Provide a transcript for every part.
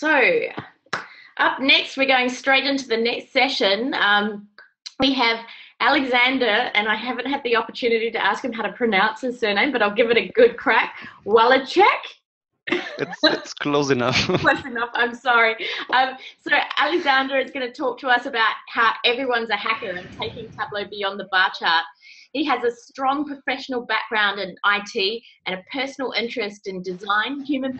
So, up next, we're going straight into the next session. We have Alexander, and I haven't had the opportunity to ask him how to pronounce his surname, but I'll give it a good crack. Waleczek? It's close enough. Close enough, I'm sorry. So Alexander is going to talk to us about how everyone's a hacker and taking Tableau beyond the bar chart. He has a strong professional background in IT and a personal interest in design, human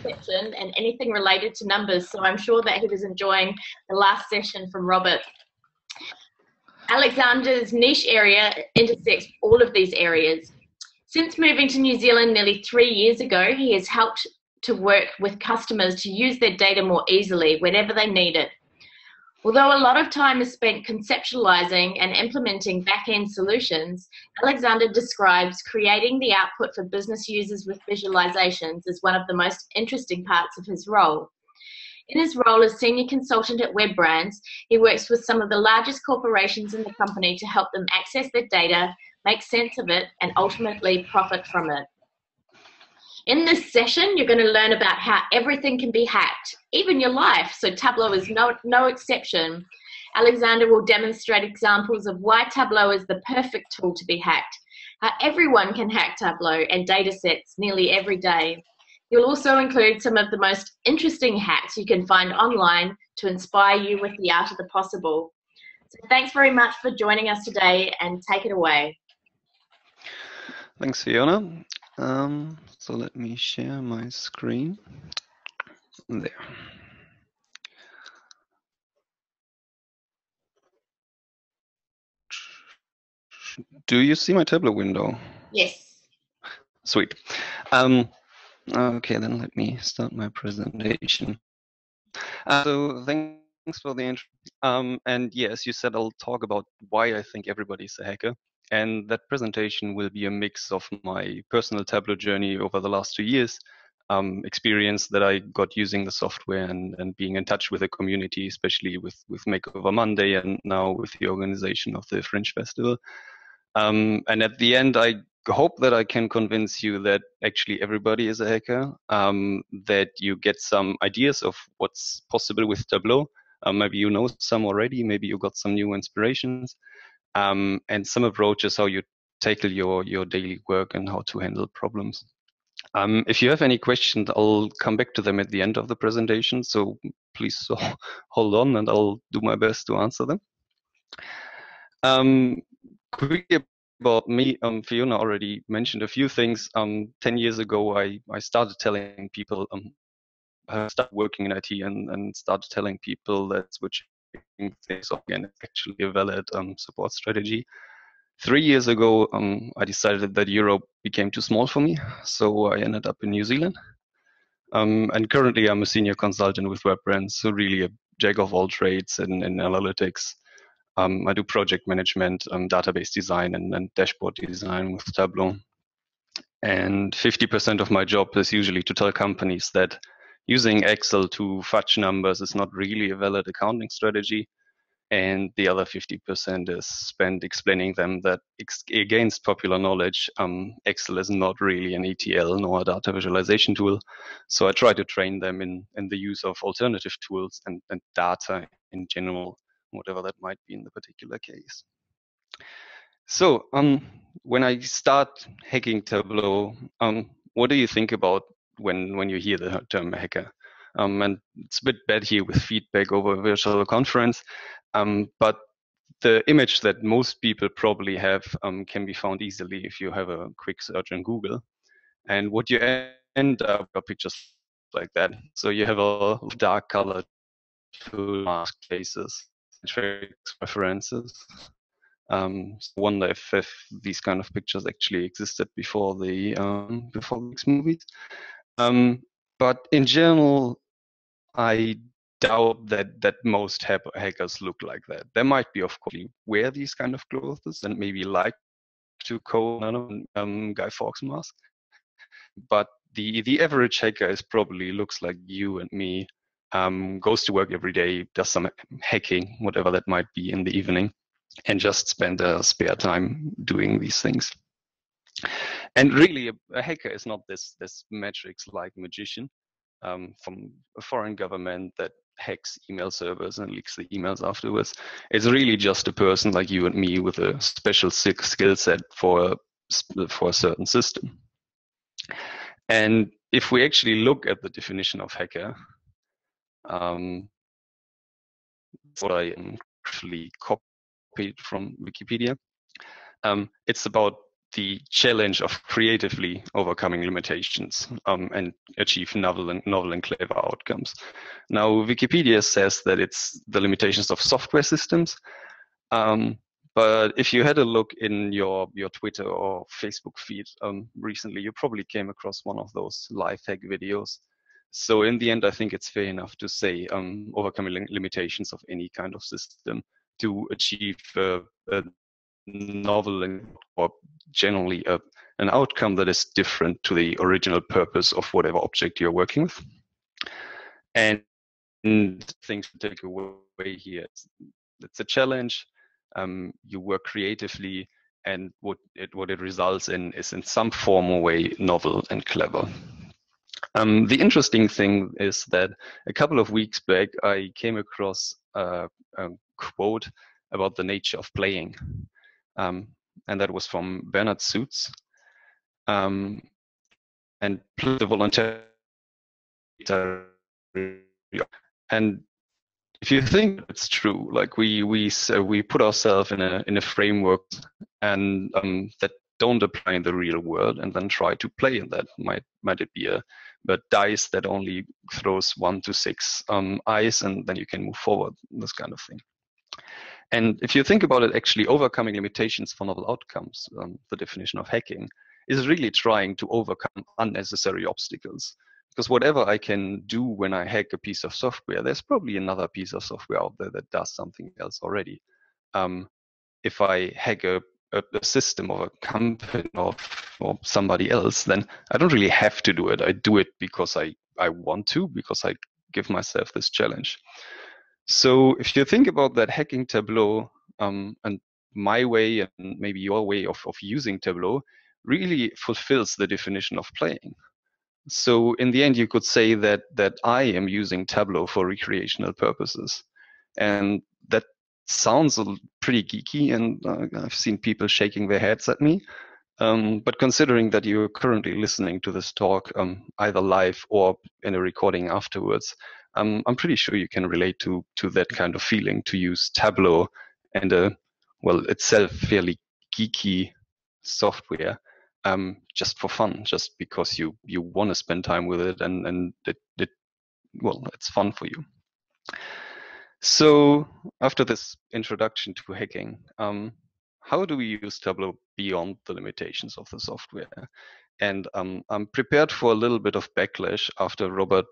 perception, and anything related to numbers. So I'm sure that he was enjoying the last session from Robert. Alexander's niche area intersects all of these areas. Since moving to New Zealand nearly 3 years ago, he has helped to work with customers to use their data more easily whenever they need it. Although a lot of time is spent conceptualizing and implementing back-end solutions, Alexander describes creating the output for business users with visualizations as one of the most interesting parts of his role. In his role as senior consultant at Webranz, he works with some of the largest corporations in the company to help them access their data, make sense of it, and ultimately profit from it. In this session, you're going to learn about how everything can be hacked, even your life, so Tableau is no exception. Alexander will demonstrate examples of why Tableau is the perfect tool to be hacked, how everyone can hack Tableau and datasets nearly every day. He'll also include some of the most interesting hacks you can find online to inspire you with the art of the possible. So thanks very much for joining us today, and take it away. Thanks, Fiona. So let me share my screen. There. Do you see my Tableau window? Yes. Sweet. Okay, then let me start my presentation. So thanks for the intro. And yes, you said I'll talk about why I think everybody's a hacker. And that presentation will be a mix of my personal Tableau journey over the last 2 years, experience that I got using the software and being in touch with the community, especially with Makeover Monday and now with the organization of the Fringe Festival. And at the end, I hope that I can convince you that actually everybody is a hacker, that you get some ideas of what's possible with Tableau. Maybe you know some already, maybe you got some new inspirations, and some approaches how you tackle your daily work and how to handle problems. If you have any questions, I'll come back to them at the end of the presentation, so please hold on and I'll do my best to answer them. Quickly about me, Fiona already mentioned a few things. 10 years ago, I started telling people, I started working in IT and started telling people that switching things off again is actually a valid support strategy. 3 years ago, I decided that Europe became too small for me, so I ended up in New Zealand. And currently, I'm a senior consultant with Webranz, so really a jack of all trades in analytics. I do project management, database design, and dashboard design with Tableau. And 50% of my job is usually to tell companies that using Excel to fudge numbers is not really a valid accounting strategy. And the other 50% is spent explaining them that against popular knowledge, Excel is not really an ETL nor a data visualization tool. So I try to train them in the use of alternative tools and data in general, whatever that might be in the particular case. So when I start hacking Tableau, what do you think about when you hear the term hacker? And it's a bit bad here with feedback over a virtual conference, but the image that most people probably have can be found easily if you have a quick search in Google. And what you end up are pictures like that. So you have a dark colored mask faces, references. Wonder if these kind of pictures actually existed before the these movies. But in general, I doubt that most hackers look like that. There might be, of course, wear these kind of clothes and maybe like to code Guy Fawkes mask. But the average hacker is probably looks like you and me, goes to work every day, does some hacking, whatever that might be in the evening, and just spend spare time doing these things. And really, a hacker is not this matrix-like magician. from a foreign government that hacks email servers and leaks the emails afterwards. It's really just a person like you and me with a special skill set for a certain system. And if we actually look at the definition of hacker, what I actually copied from Wikipedia, it's about the challenge of creatively overcoming limitations and achieve novel and clever outcomes. Now, Wikipedia says that it's the limitations of software systems, but if you had a look in your Twitter or Facebook feed recently, you probably came across one of those life hack videos. So in the end, I think it's fair enough to say overcoming limitations of any kind of system to achieve a novel or generally an outcome that is different to the original purpose of whatever object you're working with. And things to take away here, it's a challenge. You work creatively, and what it results in is in some form or way novel and clever. The interesting thing is that a couple of weeks back, I came across a quote about the nature of playing. And that was from Bernard Suits. And the volunteer. And if you think it's true, like we put ourselves in a framework and that don't apply in the real world, and then try to play in that. Might it be a dice that only throws 1 to 6 eyes, and then you can move forward, this kind of thing. And if you think about it, actually overcoming limitations for novel outcomes, the definition of hacking, is really trying to overcome unnecessary obstacles. Because whatever I can do when I hack a piece of software, there's probably another piece of software out there that does something else already. If I hack a system of a company or somebody else, then I don't really have to do it. I do it because I want to, because I give myself this challenge. So if you think about that hacking Tableau, and my way and maybe your way of using Tableau really fulfills the definition of playing. So in the end, you could say that I am using Tableau for recreational purposes. And that sounds pretty geeky, and I've seen people shaking their heads at me. But considering that you're currently listening to this talk, either live or in a recording afterwards, I'm pretty sure you can relate to that kind of feeling, to use Tableau and itself fairly geeky software just for fun, just because you want to spend time with it, and it's fun for you. So after this introduction to hacking, how do we use Tableau beyond the limitations of the software? And I'm prepared for a little bit of backlash after Robert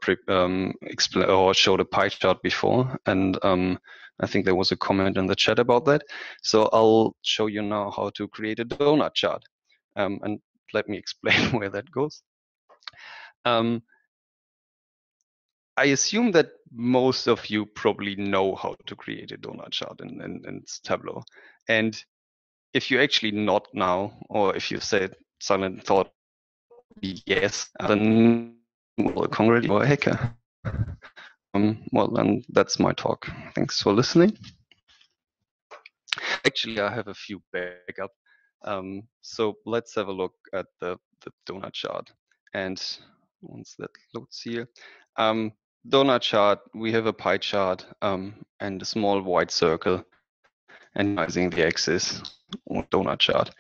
showed a pie chart before, and I think there was a comment in the chat about that. So I'll show you now how to create a donut chart, and let me explain where that goes. I assume that most of you probably know how to create a donut chart in Tableau. And if you actually not now, or if you said silent thought yes, then congratulations, you're a hacker. And that's my talk. Thanks for listening. Actually, I have a few backup. So let's have a look at the donut chart. And once that loads here, donut chart, we have a pie chart and a small white circle and using the axis or donut chart.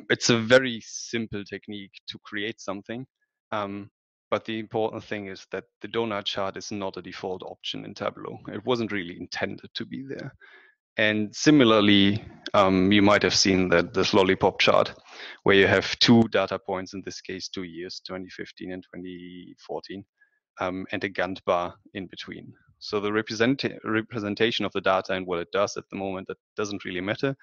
It's a very simple technique to create something, but the important thing is that the donut chart is not a default option in Tableau. It wasn't really intended to be there. And similarly, you might have seen that this lollipop chart, where you have 2 data points, in this case 2 years, 2015 and 2014, and a Gantt bar in between. So the representation of the data and what it does at the moment, that doesn't really matter.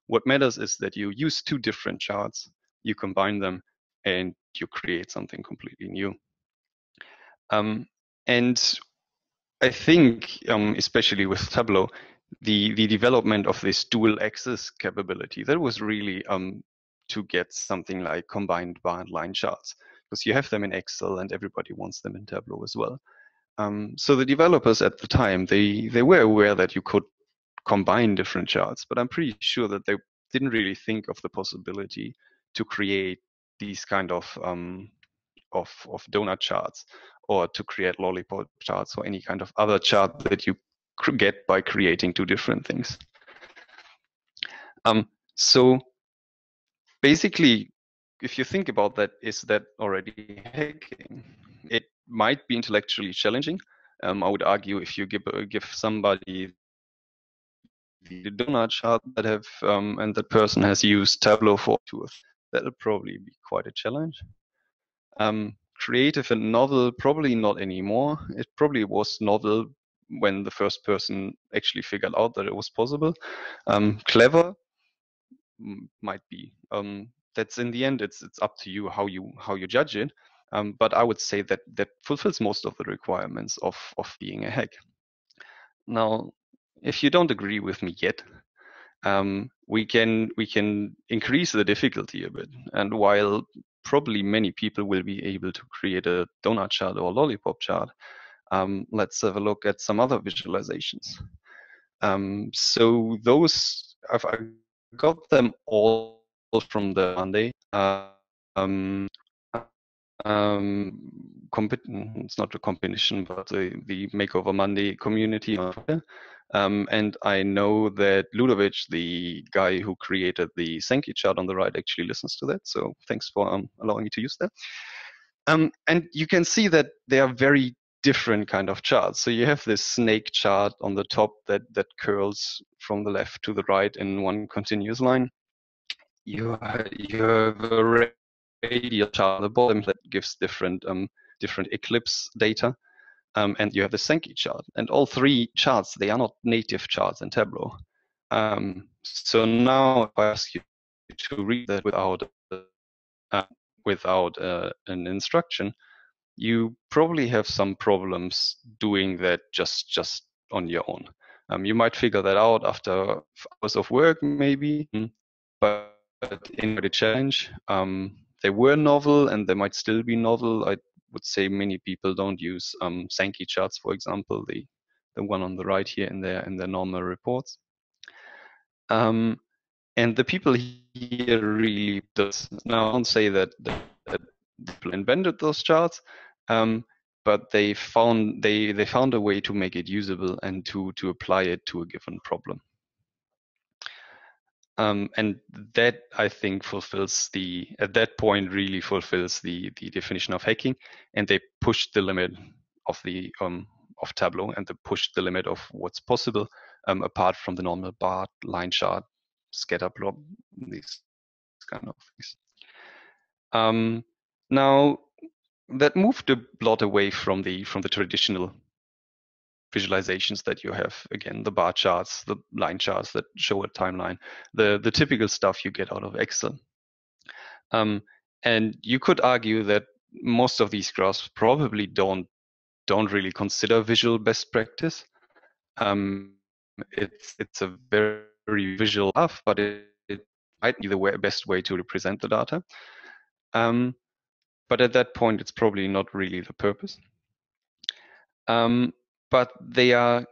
What matters is that you use 2 different charts, you combine them, and you create something completely new. And I think, especially with Tableau, the development of this dual axis capability, that was really to get something like combined bar and line charts. because you have them in Excel and everybody wants them in Tableau as well. So the developers at the time, they were aware that you could combine different charts, but I'm pretty sure that they didn't really think of the possibility to create these kind of donut charts, or to create lollipop charts, or any kind of other chart that you get by creating two different things. So basically, if you think about that, is that already hacking? It might be intellectually challenging. I would argue if you give somebody the donut chart that have and that person has used Tableau for 2 or 3, that'll probably be quite a challenge. Creative and novel, probably not anymore. It probably was novel when the first person actually figured out that it was possible. Clever might be. That's in the end, it's up to you how you judge it. But I would say that that fulfills most of the requirements of being a hack. Now, if you don't agree with me yet, we can increase the difficulty a bit. And while probably many people will be able to create a donut chart or a lollipop chart, let's have a look at some other visualizations. So those I got them all from the Monday. It's not a competition, but the Makeover Monday community. And I know that Ludovic, the guy who created the Sankey chart on the right, actually listens to that. So thanks for allowing me to use that. And you can see that they are very different kind of charts. So you have this snake chart on the top that curls from the left to the right in one continuous line. You have a radial chart on the bottom that gives different eclipse data. And you have the Sankey chart. And all 3 charts, they are not native charts in Tableau. So now if I ask you to read that without an instruction, you probably have some problems doing that just on your own. You might figure that out after hours of work, maybe, but in the challenge, they were novel and they might still be novel. I would say many people don't use Sankey charts, for example, the one on the right here in their normal reports. And the people here really does. Now I don't say that people invented those charts, but they found a way to make it usable and to apply it to a given problem. And that, I think, at that point really fulfills the definition of hacking, and they pushed the limit of of Tableau, and they pushed the limit of what's possible, apart from the normal bar, line chart, scatter plot, these kind of things. Now that moved a lot away from the traditional visualizations that you have. Again, the bar charts, the line charts that show a timeline, the typical stuff you get out of Excel. And you could argue that most of these graphs probably don't really consider visual best practice. It's a very visual graph, but it might be the best way to represent the data. But at that point, it's probably not really the purpose. But they are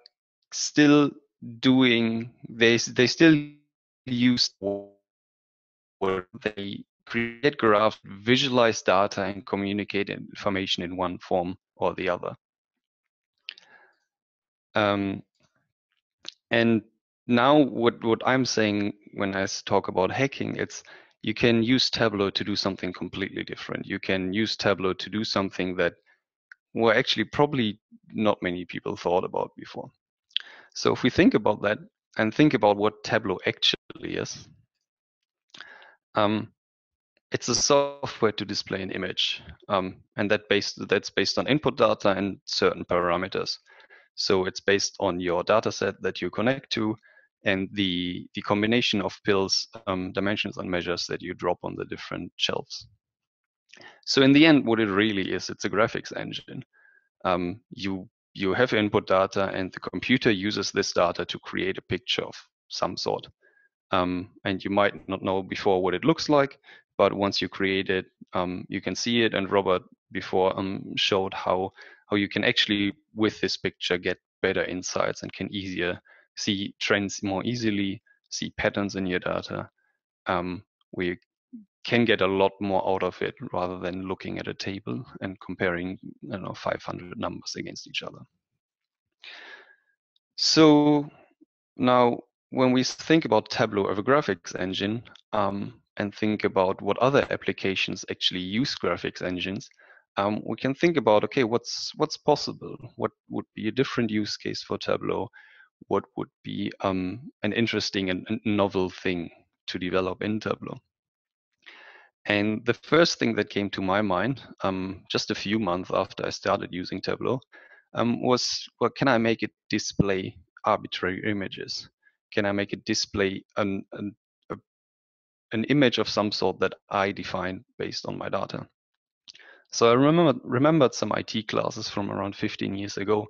still doing, they still use, where they create graphs, visualize data, and communicate information in one form or the other. And now what I'm saying when I talk about hacking, it's you can use Tableau to do something completely different. You can use Tableau to do something that, well, actually probably not many people thought about before. So if we think about that and think about what Tableau actually is, it's a software to display an image, and that's based on input data and certain parameters. So it's based on your data set that you connect to, and the combination of pills, dimensions, and measures that you drop on the different shelves. So in the end, what it really is, it's a graphics engine. You have input data, and the computer uses this data to create a picture of some sort. and you might not know before what it looks like, but once you create it, you can see it. And Robert before showed how you can actually, with this picture, get better insights and can easier see trends more easily, see patterns in your data. We can get a lot more out of it rather than looking at a table and comparing, 500 numbers against each other. So now, when we think about Tableau as a graphics engine, and think about what other applications actually use graphics engines, we can think about, okay, what's possible? What would be a different use case for Tableau? What would be an interesting and novel thing to develop in Tableau? And the first thing that came to my mind, just a few months after I started using Tableau, was, well, can I make it display arbitrary images? Can I make it display an image of some sort that I define based on my data? So I remembered some IT classes from around 15 years ago,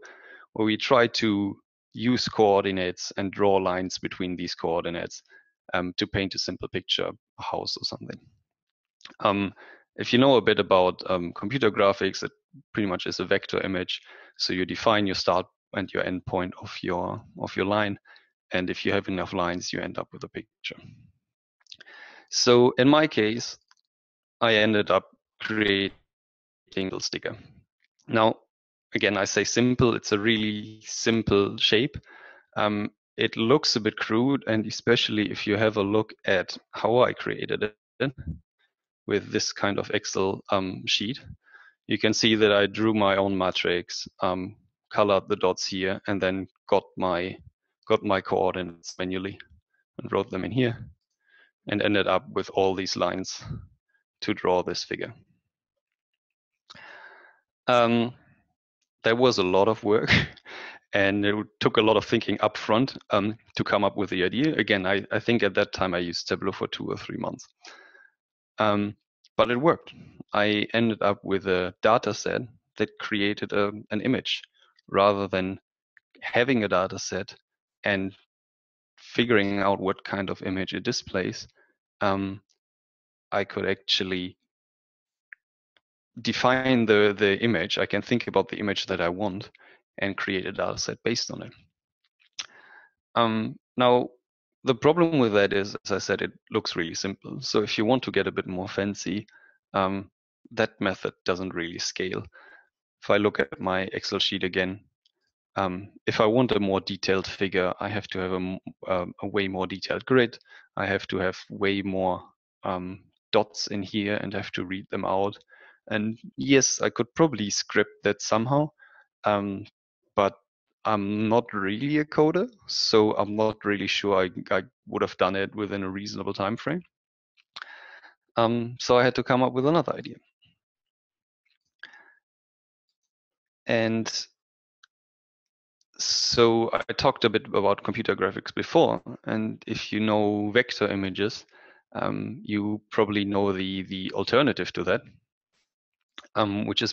where we tried to use coordinates and draw lines between these coordinates to paint a simple picture, a house or something. If you know a bit about computer graphics, it pretty much is a vector image. So you define your start and your end point of your line, and if you have enough lines, you end up with a picture. So in my case, I ended up creating a sticker. Now, again, I say simple. It's a really simple shape. It looks a bit crude, and especially if you have a look at how I created it with this kind of Excel sheet, you can see that I drew my own matrix, colored the dots here, and then got my coordinates manually and wrote them in here, and ended up with all these lines to draw this figure. There was a lot of work, and it took a lot of thinking up front to come up with the idea. Again, I think at that time I used Tableau for 2 or 3 months. But it worked. I ended up with a data set that created an image rather than having a data set and figuring out what kind of image it displays. I could actually define the image. I can think about the image that I want and create a data set based on it. Now, the problem with that is, as I said, it looks really simple. So if you want to get a bit more fancy, that method doesn't really scale. If I look at my Excel sheet again, if I want a more detailed figure, I have to have a way more detailed grid. I have to have way more dots in here and have to read them out. And yes, I could probably script that somehow, but I'm not really a coder, so I'm not really sure I would have done it within a reasonable time frame. So I had to come up with another idea. And so I talked a bit about computer graphics before, and if you know vector images, you probably know the alternative to that, which is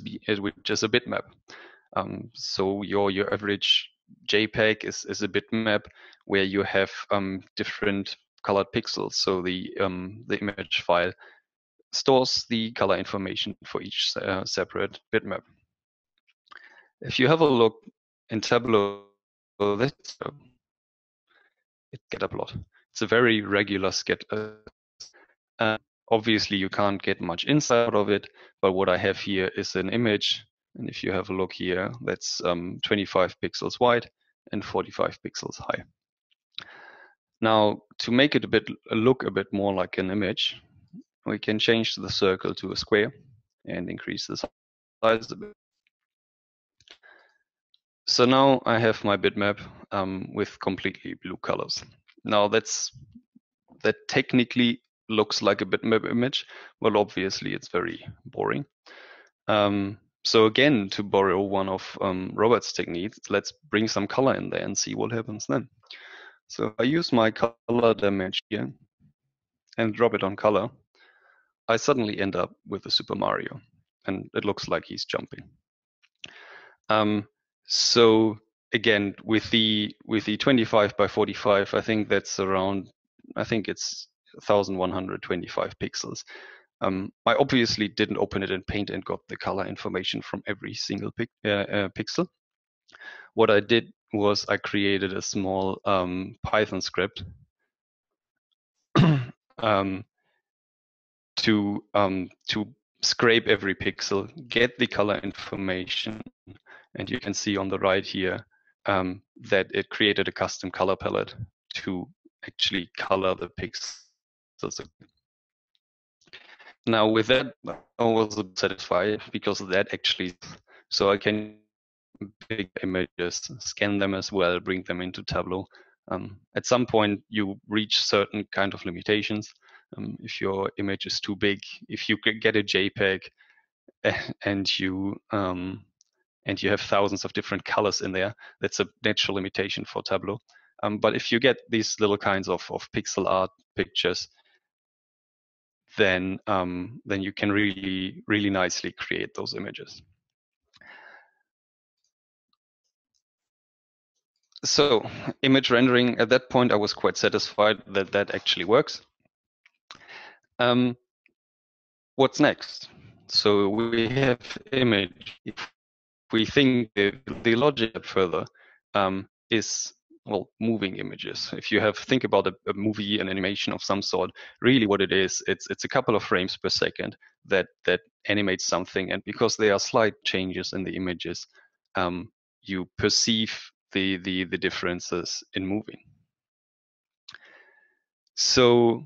a bitmap. So your average JPEG is a bitmap where you have different colored pixels. So the image file stores the color information for each separate bitmap. If you have a look in Tableau, that's it get a plot. It's a very regular scatter. Obviously, you can't get much insight out of it, but what I have here is an image. And if you have a look here, that's 25 pixels wide and 45 pixels high. Now, to make it look a bit more like an image, we can change the circle to a square and increase the size a bit. So now I have my bitmap with completely blue colors. Now that technically looks like a bitmap image, but obviously it's very boring. So again, to borrow one of Robert's techniques, let's bring some color in there and see what happens then. So if I use my color dimension here and drop it on color, I suddenly end up with a Super Mario, and it looks like he's jumping. So again, with the 25 by 45, I think that's around I think it's 1125 pixels. I obviously didn't open it in Paint and got the color information from every single pixel. What I did was I created a small Python script to scrape every pixel, get the color information, and you can see on the right here that it created a custom color palette to actually color the pixels. Now with that, I was satisfied because that actually, so I can pick images, scan them as well, bring them into Tableau. At some point, you reach certain kind of limitations. If your image is too big, if you get a JPEG and you have thousands of different colors in there, that's a natural limitation for Tableau. But if you get these little kinds of pixel art pictures, then you can really nicely create those images. So image rendering, at that point, I was quite satisfied that that actually works. What's next? So we have image. If we think the logic further is, well, moving images. If you think about a movie, an animation of some sort, really what it is, it's a couple of frames per second that animates something. And because there are slight changes in the images, you perceive the differences in moving. So,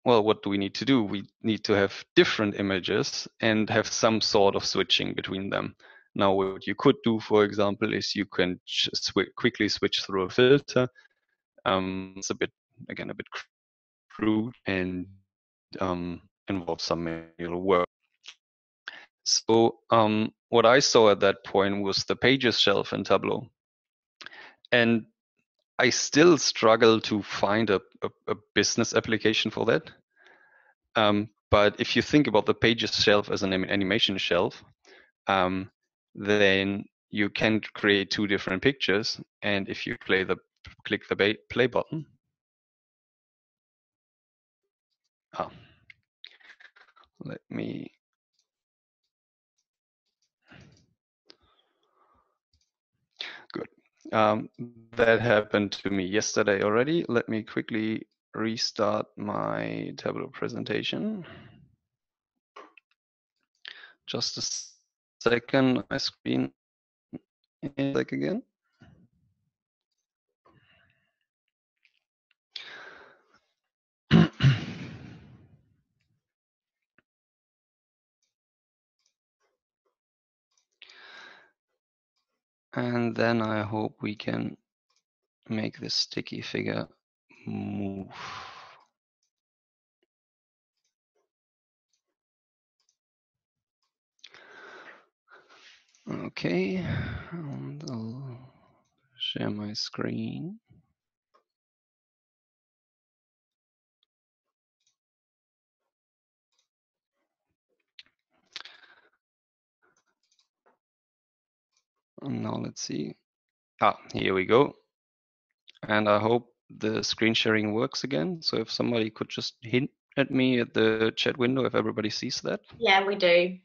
well, what do we need to do? We need to have different images and have some sort of switching between them. Now, what you could do, for example, is you can quickly switch through a filter. It's a bit crude and involves some manual work. So what I saw at that point was the pages shelf in Tableau. And I still struggle to find a business application for that. But if you think about the pages shelf as an animation shelf, then you can create two different pictures. And if you click the play button, let me. Good. That happened to me yesterday already. Let me quickly restart my Tableau presentation. Just a second, my screen is like again. And then I hope we can make this sticky figure move. Okay, and I'll share my screen. And now let's see. Here we go. And I hope the screen sharing works again. So if somebody could just hint at me at the chat window, if everybody sees that. Yeah, we do.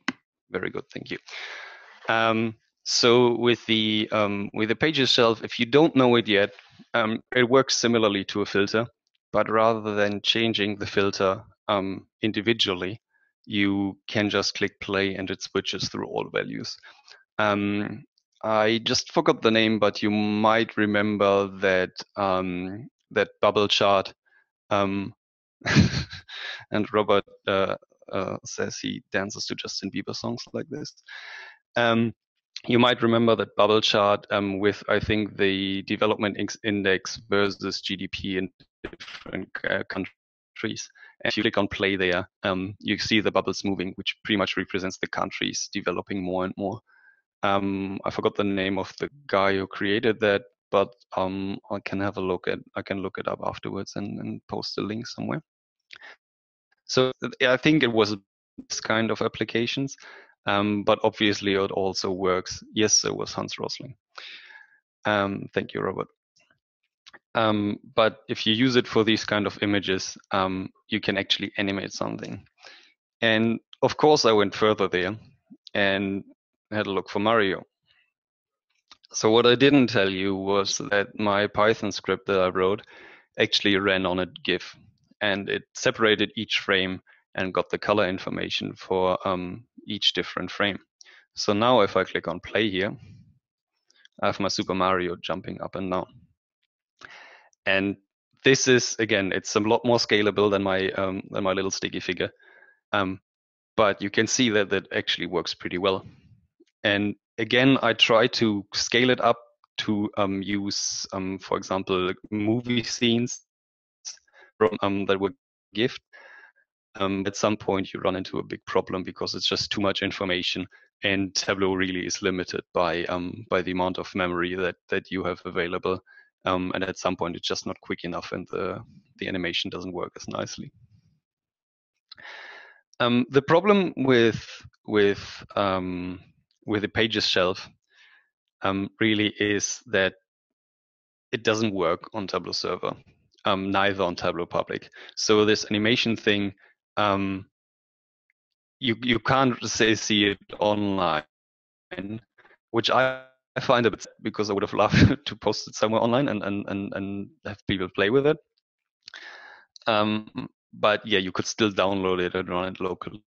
Very good, thank you. So with the pages shelf, if you don't know it yet, it works similarly to a filter, but rather than changing the filter individually, you can just click play and it switches through all values. I just forgot the name, but you might remember that that bubble chart. And Robert says he dances to Justin Bieber songs like this. You might remember that bubble chart with, I think, the development index versus GDP in different countries. And if you click on play there, you see the bubbles moving, which pretty much represents the countries developing more and more. I forgot the name of the guy who created that, but I can look it up afterwards and post a link somewhere. So I think it was this kind of applications, but obviously it also works. Yes, it was Hans Rosling. Thank you, Robert. But if you use it for these kind of images, you can actually animate something. And of course, I went further there and had a look for Mario. So what I didn't tell you was that my Python script that I wrote actually ran on a GIF, and it separated each frame and got the color information for each different frame. So now if I click on play here, I have my Super Mario jumping up and down. And this is, again, it's a lot more scalable than my little sticky figure. But you can see that that actually works pretty well. And again, I try to scale it up to use, for example, movie scenes from that were GIFed. At some point, you run into a big problem because it's just too much information, and Tableau really is limited by the amount of memory that you have available. And at some point, it's just not quick enough, and the animation doesn't work as nicely. The problem with the pages shelf really is that it doesn't work on Tableau server, neither on Tableau public. So this animation thing, you can't see it online, which I find a bit sad because I would have loved to post it somewhere online and have people play with it. But yeah, you could still download it and run it locally.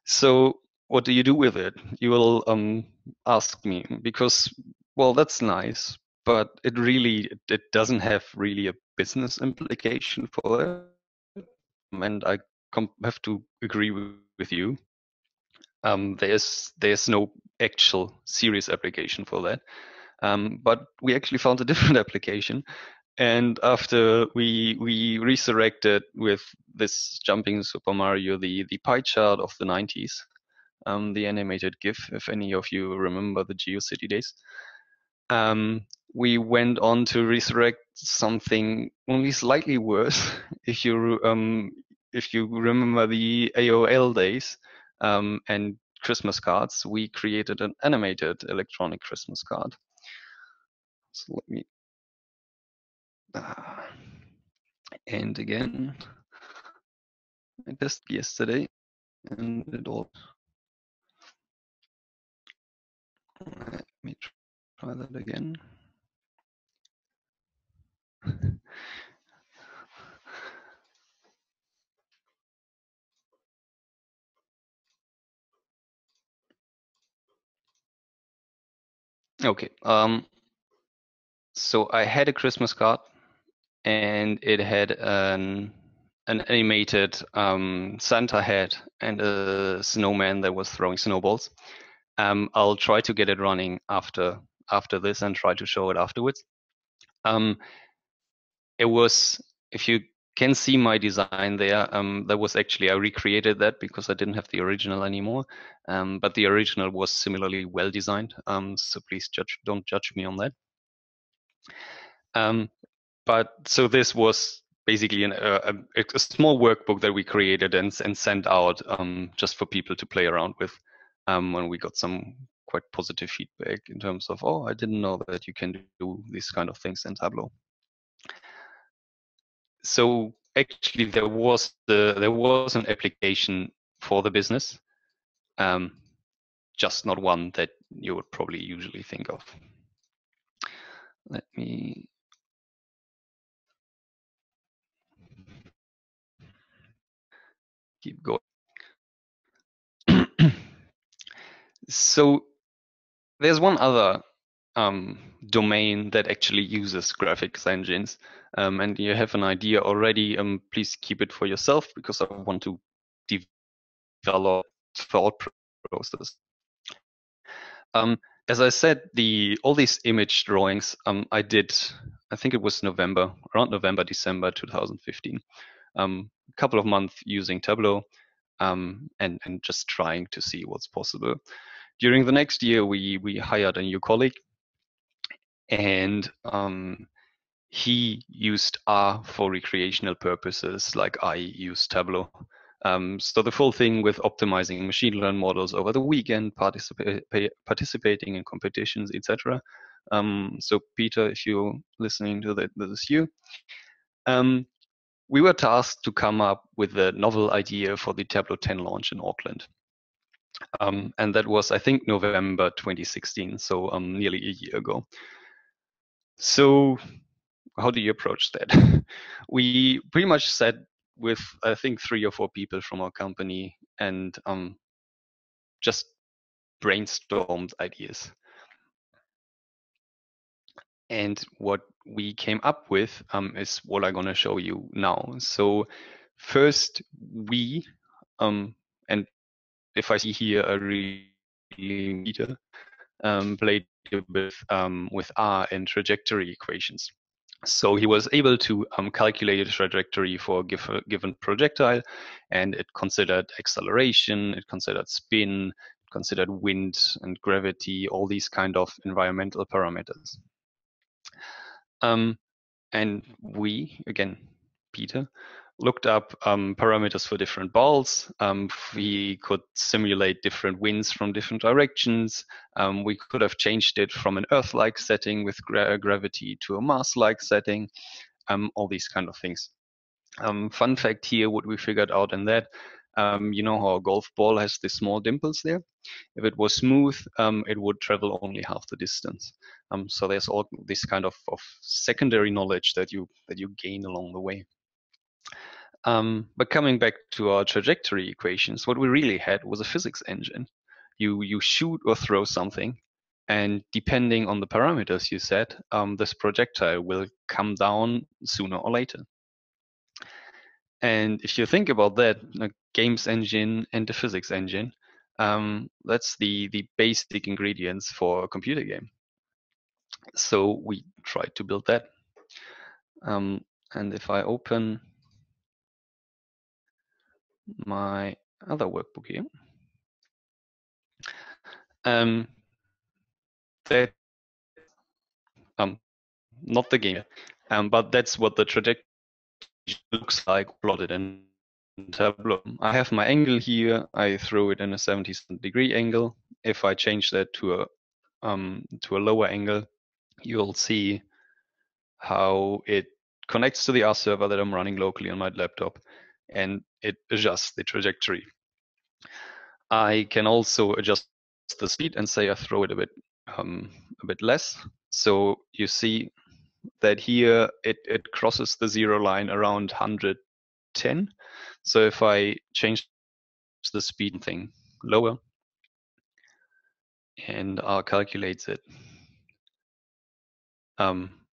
So what do you do with it? You will ask me, because, well, that's nice, but it doesn't have really a business implication for it. And I have to agree with you. There's no actual serious application for that. But we actually found a different application. And after we resurrected with this jumping Super Mario, the pie chart of the 90s, the animated GIF, if any of you remember the GeoCity days, we went on to resurrect something only slightly worse. If you remember the AOL days and Christmas cards, we created an animated electronic Christmas card. So let me. And again, I tested yesterday, and it all. Let me try that again. Okay. So I had a Christmas card, and it had an animated Santa hat and a snowman that was throwing snowballs. I'll try to get it running after this and try to show it afterwards. It was, if you can see my design there, that was actually, I recreated that because I didn't have the original anymore. But the original was similarly well designed. So please don't judge me on that. But so this was basically a small workbook that we created and sent out just for people to play around with. When we got some quite positive feedback in terms of, oh, I didn't know that you can do these kind of things in Tableau. So actually, there was an application for the business, just not one that you would probably usually think of. Let me keep going. So there's one other domain that actually uses graphics engines, and you have an idea already. Please keep it for yourself because I want to develop thought process. As I said, all these image drawings I did, I think it was around November, December 2015. A couple of months using Tableau and just trying to see what's possible. During the next year, we hired a new colleague, and he used R for recreational purposes, like I use Tableau. So the full thing with optimizing machine learning models over the weekend, participating in competitions, etc., So Peter, if you're listening to that, this is you. We were tasked to come up with a novel idea for the Tableau 10 launch in Auckland. And that was, I think, November 2016, so nearly a year ago. So how do you approach that? We pretty much sat with, I think, 3 or 4 people from our company and just brainstormed ideas. And what we came up with is what I'm going to show you now. So first, we, and if I see here a really meter, played with R and trajectory equations. So he was able to calculate a trajectory for a given projectile, and it considered acceleration, it considered spin, it considered wind and gravity, all these kind of environmental parameters. And we, again, Peter, looked up parameters for different balls. We could simulate different winds from different directions. We could have changed it from an Earth-like setting with gravity to a Mars-like setting, all these kind of things. Fun fact here, what we figured out in that, you know how a golf ball has these small dimples there? If it was smooth, it would travel only half the distance. So there's all this kind of secondary knowledge that you gain along the way. But coming back to our trajectory equations, what we really had was a physics engine. You shoot or throw something, and depending on the parameters you set, this projectile will come down sooner or later. And if you think about that, a games engine and a physics engine, that's the basic ingredients for a computer game. So we tried to build that. And if I open my other workbook here, that not the game, but that's what the trajectory looks like plotted in Tableau. I have my angle here. I throw it in a 70-degree angle. If I change that to a lower angle, you'll see how it connects to the R server that I'm running locally on my laptop, and it adjusts the trajectory. I can also adjust the speed and say I throw it a bit less. So you see that here it crosses the 0 line around 110. So if I change the speed thing lower and R calculates it,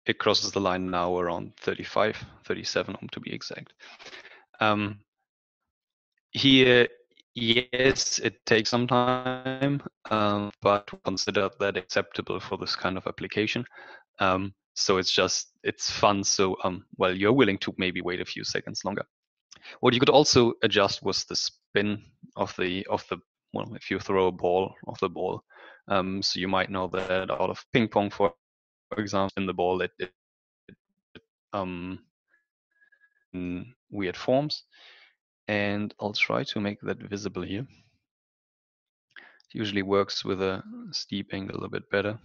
it crosses the line now around 35, 37 to be exact. Here, yes, it takes some time, but consider that acceptable for this kind of application. So it's fun. So well, you're willing to maybe wait a few seconds longer. What you could also adjust was the spin of the well, if you throw a ball off the ball. So you might know that out of ping pong, for example, in the ball, in weird forms. And I'll try to make that visible here. It usually works with a steep angle a bit better.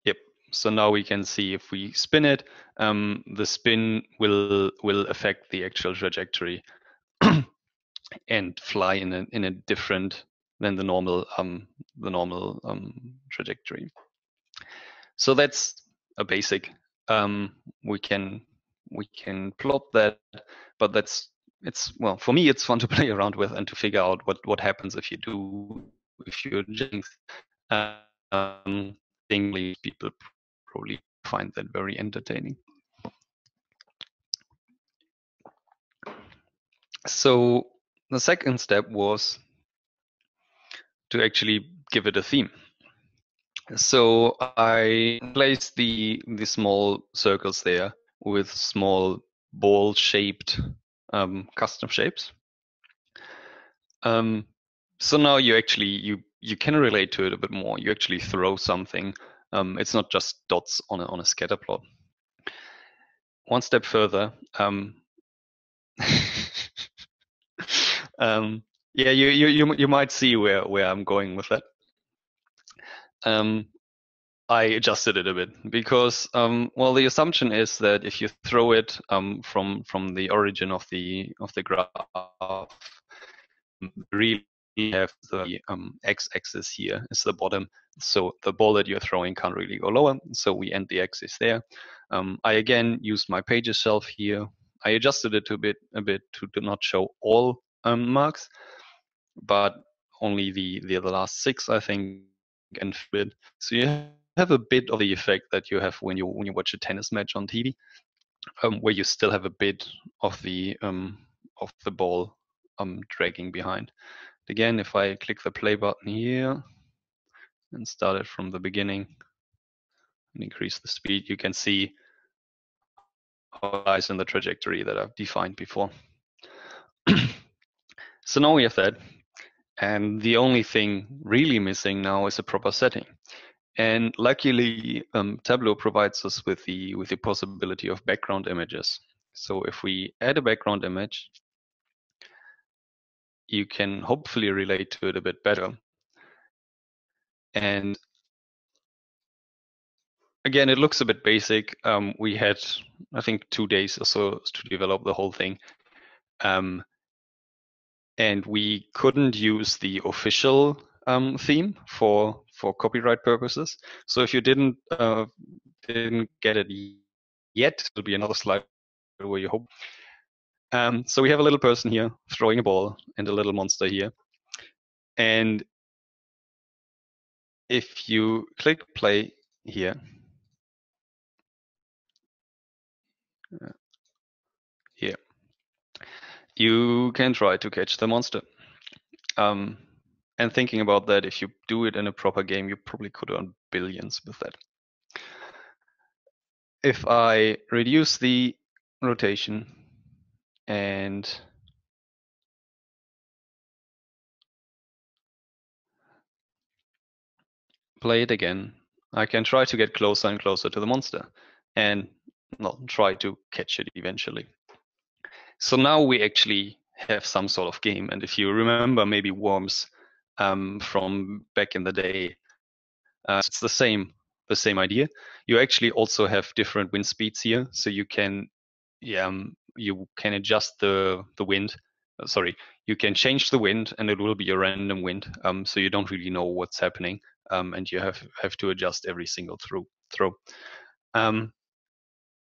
Yep. So now we can see if we spin it, the spin will affect the actual trajectory and fly in a different than the normal trajectory. So that's a basic. We can plot that, but it's well, for me it's fun to play around with and to figure out what happens if you're jinx. People probably find that very entertaining. So the second step was to actually give it a theme. So I placed the small circles there with small ball-shaped custom shapes. So now you actually you can relate to it a bit more. You actually throw something. It's not just dots on a scatter plot. One step further, Yeah, you might see where I'm going with that. I adjusted it a bit because well, the assumption is that if you throw it from the origin of the graph, really have the x-axis here is the bottom, so the ball that you're throwing can't really go lower. So we end the axis there. I again used my pages shelf here. I adjusted it a bit to not show all marks, but only the last 6, I think, and bit. So you have a bit of the effect that you have when you watch a tennis match on TV, where you still have a bit of the ball dragging behind. Again, if I click the play button here and start it from the beginning and increase the speed, you can see how it lies in the trajectory that I've defined before. So now we have that. And the only thing really missing now is a proper setting. And luckily, Tableau provides us with the possibility of background images. So if we add a background image, you can hopefully relate to it a bit better. And again, it looks a bit basic. We had, I think, 2 days or so to develop the whole thing. And we couldn't use the official theme for copyright purposes. So if you didn't get it yet, there'll be another slide where you hope. So we have a little person here throwing a ball and a little monster here. And if you click play here, here, you can try to catch the monster. And thinking about that, if you do it in a proper game, you probably could earn billions with that. If I reduce the rotation and play it again, I can try to get closer and closer to the monster and try to catch it eventually. So now we actually have some sort of game. And if you remember maybe Worms from back in the day, it's the same idea. You actually also have different wind speeds here, so you can adjust the wind. Sorry, you can change the wind, and it will be a random wind. So you don't really know what's happening, and you have to adjust every single throw.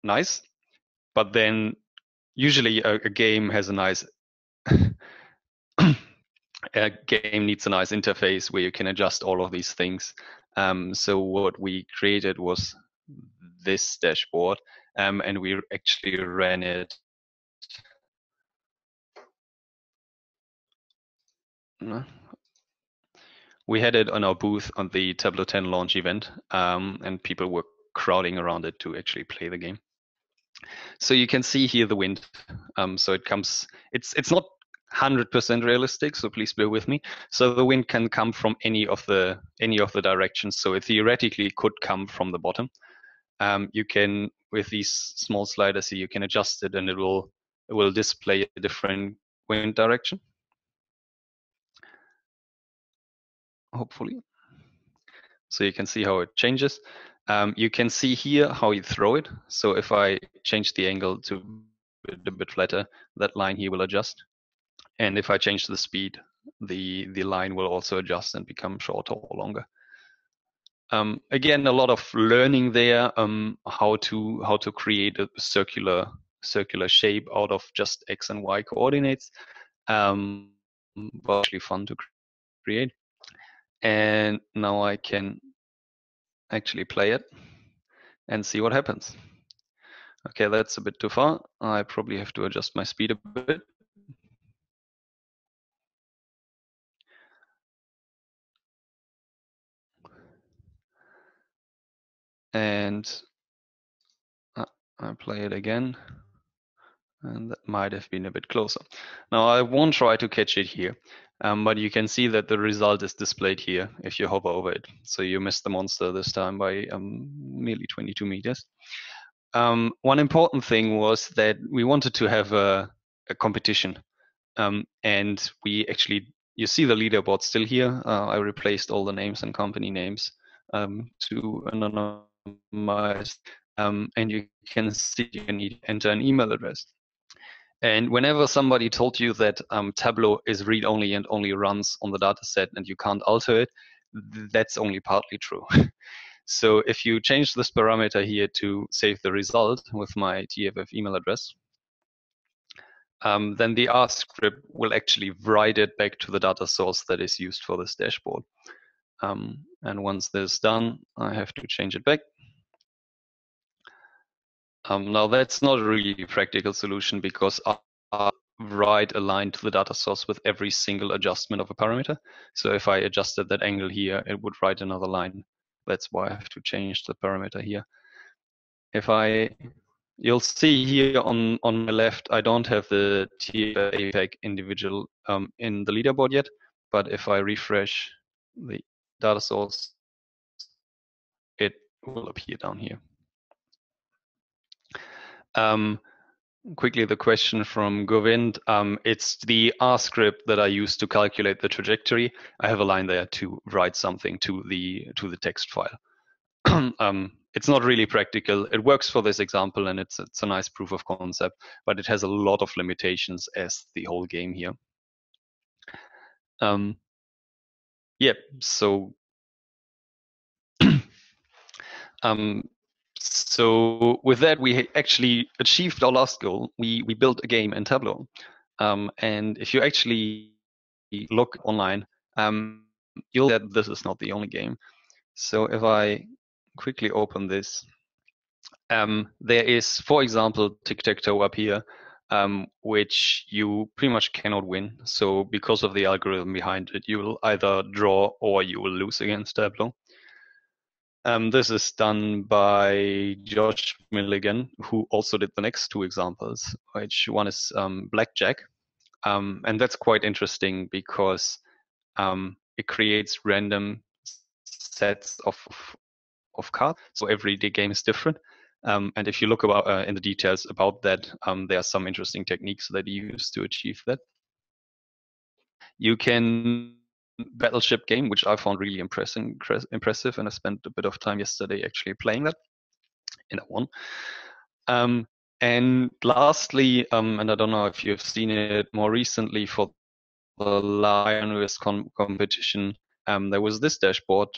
Nice, but then usually a game has a nice a game needs a nice interface where you can adjust all of these things. So what we created was this dashboard, and we actually ran it. We had it on our booth on the Tableau 10 launch event, and people were crowding around it to actually play the game. So you can see here the wind. So it comes. It's not 100% realistic, so please bear with me. So the wind can come from any of the directions. So it theoretically could come from the bottom. You can, with these small sliders here, you can adjust it, and it will display a different wind direction. Hopefully, so you can see how it changes. You can see here how you throw it. So if I change the angle to a bit flatter, that line here will adjust. And if I change the speed, the line will also adjust and become shorter or longer. Again, a lot of learning there, how to create a circular shape out of just X and Y coordinates. But actually fun to create. And now I can actually play it and see what happens. Okay, that's a bit too far. I probably have to adjust my speed a bit. And I play it again. And that might have been a bit closer. Now I won't try to catch it here, but you can see that the result is displayed here if you hover over it. So you missed the monster this time by nearly 22 meters. One important thing was that we wanted to have a competition And we actually, you see the leaderboard still here. I replaced all the names and company names to anonymize. And you can see you need to enter an email address. And whenever somebody told you that Tableau is read-only and only runs on the dataset and you can't alter it, that's only partly true. So if you change this parameter here to save the result with my TFF email address, then the R script will actually write it back to the data source that is used for this dashboard. And once this is done, I have to change it back. Now that's not a really practical solution because I write a line to the data source with every single adjustment of a parameter. So if I adjusted that angle here, it would write another line. That's why I have to change the parameter here. You'll see here on my left, I don't have the TFF APEC individual in the leaderboard yet, but if I refresh the data source, it will appear down here. Quickly, the question from Govind. It's the R script that I use to calculate the trajectory. I have a line there to write something to the text file. It's not really practical. It works for this example, and it's a nice proof of concept, but it has a lot of limitations as the whole game here. Yeah, so so with that, we actually achieved our last goal. We built a game in Tableau. And if you actually look online, you'll see that this is not the only game. So if I quickly open this, there is, for example, tic-tac-toe up here, which you pretty much cannot win. So because of the algorithm behind it, you will either draw or you will lose against Tableau. This is done by Josh Milligan, who also did the next two examples, which one is blackjack. And that's quite interesting because it creates random sets of cards. So every game is different. And if you look about in the details about that, there are some interesting techniques that you use to achieve that. You can battleship game, which I found really impressive, and I spent a bit of time yesterday actually playing that, and I won. And lastly, and I don't know if you've seen it more recently, for the Lioness competition, there was this dashboard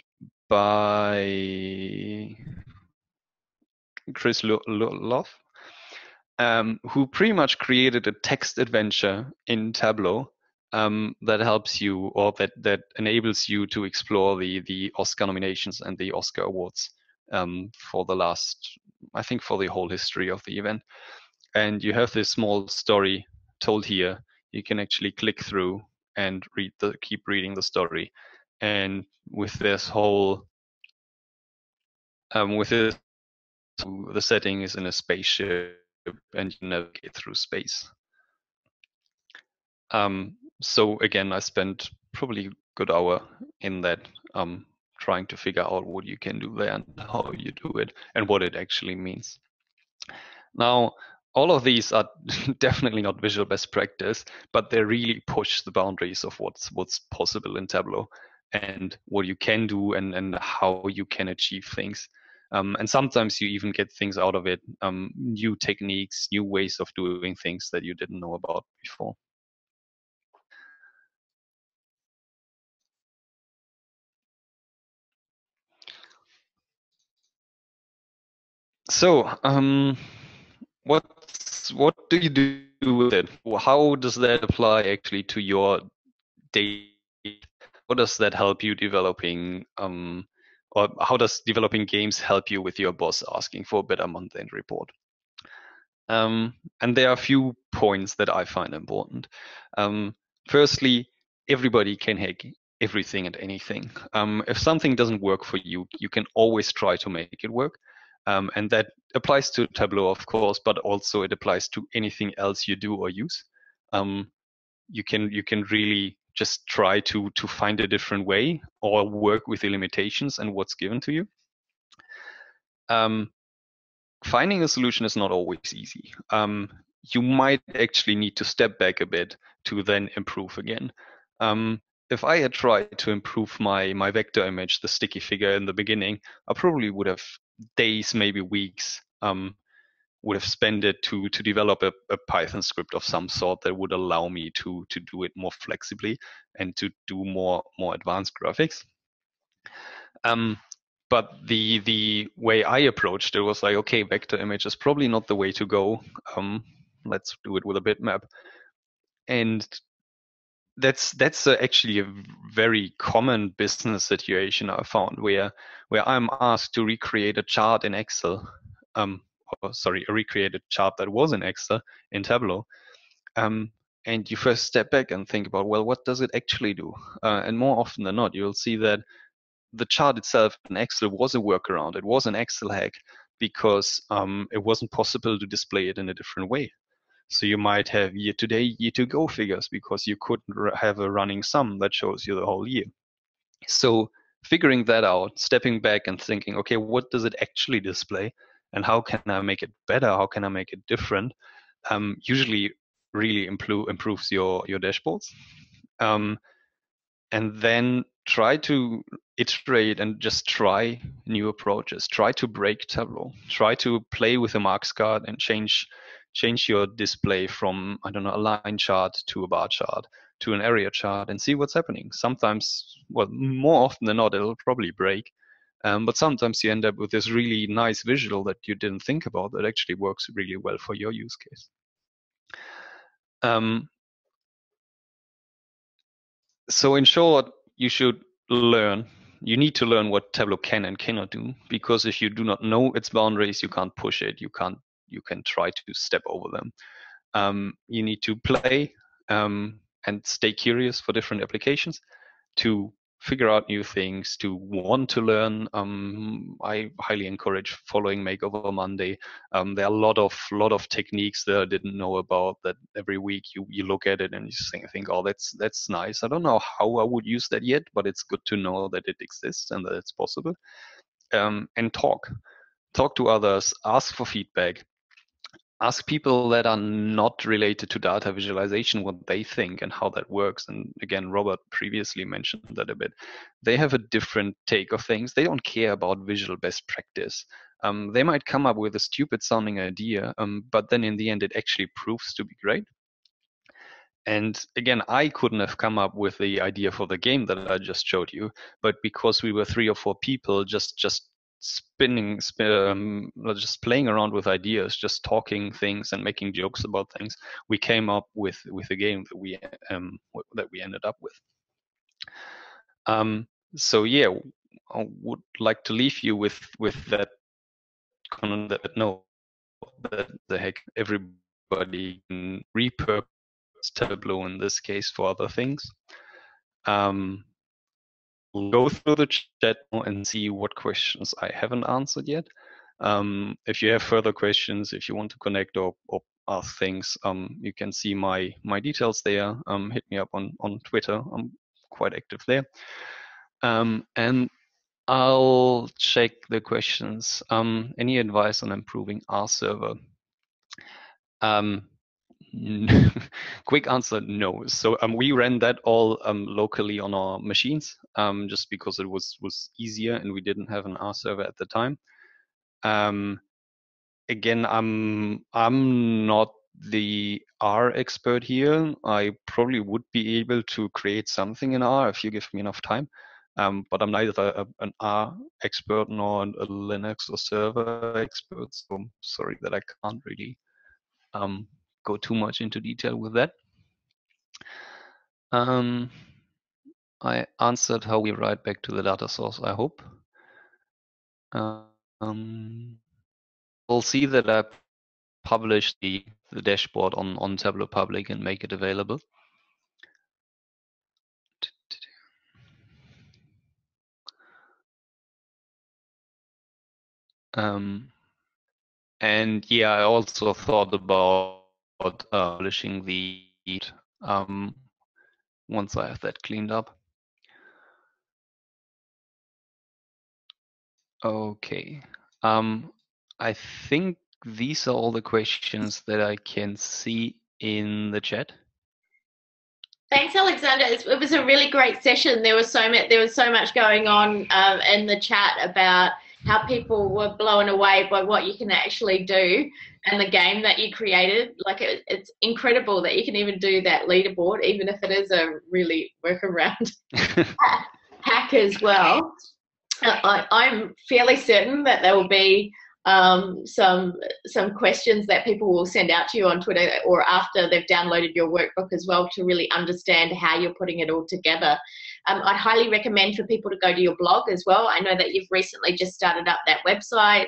by Chris Love, who pretty much created a text adventure in Tableau that helps you, or that enables you to explore the Oscar nominations and the Oscar awards for the last, I think, for the whole history of the event. And you have this small story told here. You can actually click through and keep reading the story. And with this whole, the setting is in a spaceship and you navigate through space. So again, I spent probably a good hour in that, trying to figure out what you can do there and how you do it and what it actually means. Now, all of these are definitely not visual best practice, but they really push the boundaries of what's possible in Tableau and what you can do and how you can achieve things. And sometimes you even get things out of it, new techniques, new ways of doing things that you didn't know about before. So, what do you do with it? How does that apply actually to your day? How does that help you developing, or how does developing games help you with your boss asking for a better month-end report? And there are a few points that I find important. Firstly, everybody can hack everything and anything. If something doesn't work for you, you can always try to make it work. And that applies to Tableau, of course, but also it applies to anything else you do or use. You can really just try to find a different way or work with the limitations and what's given to you. Finding a solution is not always easy. you might actually need to step back a bit to then improve again. If I had tried to improve my vector image, the sticky figure in the beginning, I probably would have days, maybe weeks, would have spent it to develop a Python script of some sort that would allow me to do it more flexibly and to do more advanced graphics. But the way I approached it was like, okay, vector image is probably not the way to go. Let's do it with a bitmap. And that's actually a very common business situation I found where I'm asked to recreate a chart in Excel, recreate a chart that was in Excel in Tableau. And you first step back and think about, well, what does it actually do? And more often than not, you'll see that the chart itself in Excel was a workaround. It was an Excel hack because it wasn't possible to display it in a different way. So you might have year-to-date, year-to-go figures because you couldn't have a running sum that shows you the whole year. So figuring that out, stepping back and thinking, okay, what does it actually display? And how can I make it better? How can I make it different? Usually really improves your dashboards. And then try to iterate and just try new approaches. Try to break Tableau. Try to play with the marks card and change your display from, I don't know, a line chart to a bar chart to an area chart and see what's happening. Sometimes, well, more often than not, it'll probably break. But sometimes you end up with this really nice visual that you didn't think about that actually works really well for your use case. So in short, you need to learn what Tableau can and cannot do, because if you do not know its boundaries, you can't push it. You can try to step over them. You need to play and stay curious for different applications to figure out new things, to want to learn. I highly encourage following Makeover Monday. There are a lot of techniques that I didn't know about that every week you look at it and you think, oh, that's nice. I don't know how I would use that yet, but it's good to know that it exists and that it's possible. And talk to others, ask for feedback. Ask people that are not related to data visualization what they think and how that works. And again, Robert previously mentioned that a bit. They have a different take of things. They don't care about visual best practice. They might come up with a stupid sounding idea, but then in the end, it actually proves to be great. And again, I couldn't have come up with the idea for the game that I just showed you, but because we were 3 or 4 people just just playing around with ideas, just talking things and making jokes about things, we came up with a game that we ended up with. So yeah, I would like to leave you with that that no, that the heck everybody can repurpose Tableau in this case for other things. We'll go through the chat and see what questions I haven't answered yet. If you have further questions, if you want to connect or ask things, you can see my details there. Hit me up on Twitter. I'm quite active there. And I'll check the questions. Any advice on improving R server? Quick answer, no. So we ran that all locally on our machines, just because it was easier and we didn't have an R server at the time. Again, I'm not the R expert here. I probably would be able to create something in R if you give me enough time. But I'm neither an R expert nor a Linux or server expert. So I'm sorry that I can't really go too much into detail with that. I answered how we write back to the data source, I hope. We'll see that I publish the dashboard on Tableau Public and make it available. And yeah, I also thought about publishing the once I have that cleaned up. Okay. I think these are all the questions that I can see in the chat. Thanks, Alexander. It was a really great session. There was so much going on in the chat about how people were blown away by what you can actually do and the game that you created. Like it's incredible that you can even do that leaderboard, even if it is a really workaround hack as well. I'm fairly certain that there will be some questions that people will send out to you on Twitter or after they've downloaded your workbook as well to really understand how you're putting it all together. I'd highly recommend for people to go to your blog as well. I know that you've recently just started up that website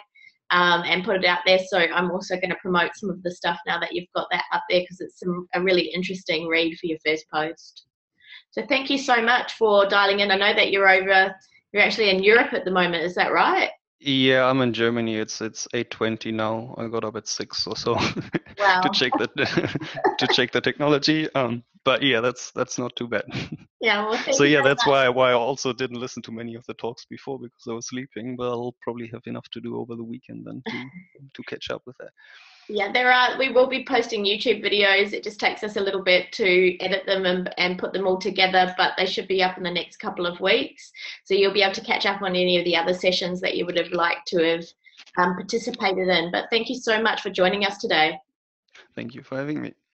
and put it out there, so I'm also going to promote some of the stuff now that you've got that up there because it's a really interesting read for your first post. So thank you so much for dialing in. I know that you're actually in Europe at the moment, is that right? Yeah, I'm in Germany. It's 8:20 now. I got up at 6 or so Wow. to check the technology. But yeah, that's not too bad. Yeah. Well, so yeah, that's why I also didn't listen to many of the talks before because I was sleeping. But I'll probably have enough to do over the weekend then to catch up with that. Yeah, we will be posting YouTube videos. It just takes us a little bit to edit them and put them all together, but they should be up in the next couple of weeks. So you'll be able to catch up on any of the other sessions that you would have liked to have participated in. But thank you so much for joining us today. Thank you for having me.